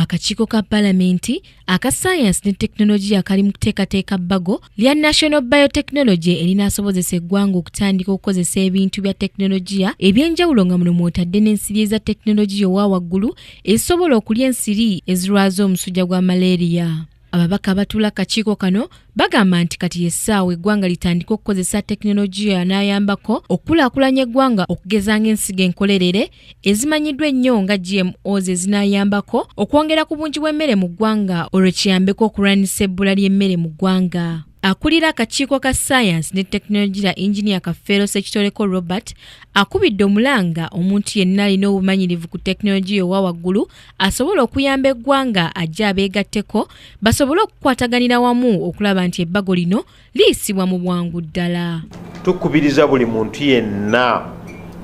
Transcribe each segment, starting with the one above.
Akakiiko ka Palamenti aka Science ne Technology akali mu kuteekateeka bbago lya National Biotechnology erinaasobozesa eggwanga okutandika okukozesa ebintu bya tekinologiya ebyenjawulo nga muno mw'otadde n'ensiri eza tekinologiya owa waggulu ezisobola okulya ensiri ezirwaza omusujja gwa malaria. Ababaka abatuula akakiiko kano bagamba nti kati yessaawa eggwanga litandika okukozesa tekinologiya n'ayambako okukulaakulanya eggwanga okugeza ng'ensigo enkolerere ezimanyiddwa ennyo nga GMOs ezinaayambako okwongera ku bungi bw'emmere mu ggwanga olwo kiyambeko okulwanyisa ebbula ly'emmere mu ggwanga. Akulira akakiiko ka Science ne Technology ya Engineer Kafeero Sekitoleko Robert akubidde omulanga omuntu yenna alina obumanyirivu ku tekinologiya owa waggulu asobola okuyamba eggwanga ajja abeegatteko basobole okukwataganira wamu okulaba nti ebbago lino liyisibwa mu bwangu ddala. Tukubiriza buli muntu yenna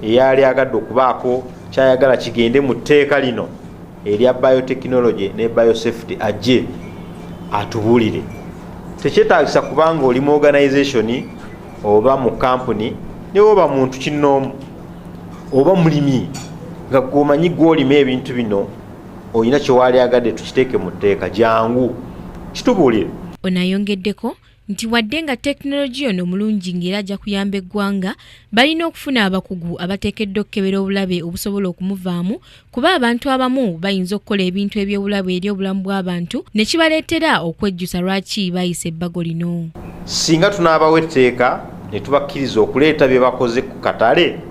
eyali agadde okubaako kyayagala kigende mu tteeka lino erya biotechnology ne biosafety ajje atubuulire. Tekyetaagisa kubanga oli mu organization oba mu company ne oba muntu kinnoomu oba mulimi nga gwomanyi gw'olima ebintu bino olina kyewali agadde tukiteeke mu tteeka jangu kitubuulire. Onayongeddeko nti wadde nga tekinologiya ono mulungi ng'era ajja kuyamba eggwanga balina okufuna abakugu abateekeddwa okukebera obulabe obusobola okumuvaamu kuba abantu abamu bayinza okukola ebintu eby'obulabe eri obulamu bw'abantu ne kibaleetera okwejjusa lwaki bayisa ebbago lino. Singa tunaabawo etteeka ne tubakkiriza okuleeta bye bakoze ku katale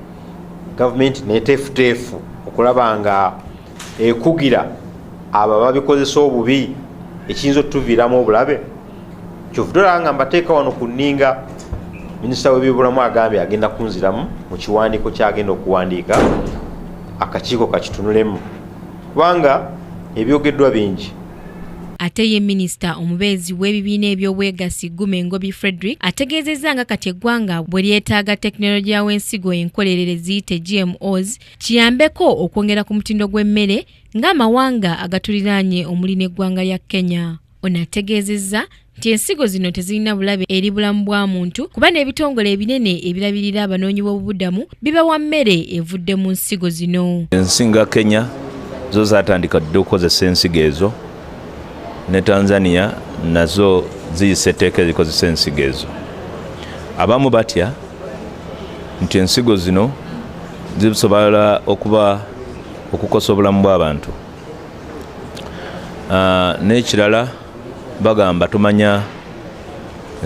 gavumenti neeteefuteefu okulaba nga ekugira abo ababikozesa obubi ekiyinza otuviiramu obulabe. Kyovudora nga mbateeka wano ku nninga minisita w'ebyobulamu agambye agenda kunziramu mu kiwandiiko kyagenda okuwandiika akakiiko kakitunulemu kubanga ebyogeddwa bingi. Ate ye minisita omubeezi w'ebibiina eby'obwegassi Gumengobi Frederick ategeezezza nga kati eggwanga bwe lyetaaga tekinologiya w'ensigo enkolerere ziyite GMOs kiyambeko okwongera ku mutindo gw'emmere ng'amawanga agatuliraanye omuli n'eggwanga lya Kenya. Ono ategeezezza nti ensigo zino tezirina bulabe eri bulamu bwa muntu kuba n'ebitongole ebinene ebirabirira abanoonyi b'obubudamu bibawa mmere evudde mu nsigo zino. Ensinga Kenya zo zaatandika dde okukozesa ensigo ezo ne Tanzania nazo ziyise etteeka ezikozesa ensigo ezo. Abamu batya nti ensigo zino zisobola okukosa obulamu bw'abantu. N'ekirala bagamba tumanya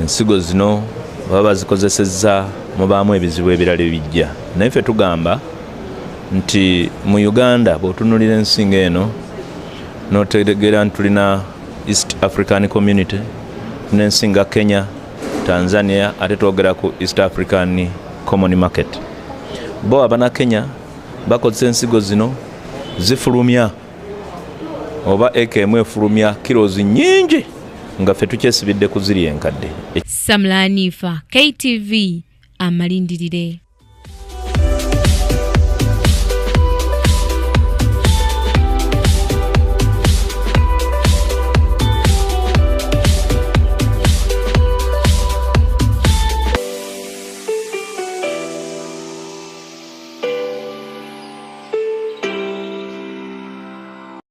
ensigo zino baba bazikozesezza mubaamu ebizibu ebirala ebijja. Naye ffe tugamba nti mu Uganda bw'otunulira ensingo eno n'otegeera nti tulina East African Community, n'ensinga Kenya, Tanzania, ate twogera ku East African Common Market. Bo abana Kenya bakozesa ensigo zino zifulumya oba emu efulumya kilozi nyingi nga ffe tukyesibidde kuzirya enkadde. Samla Hanifa, KTV, amalindirire.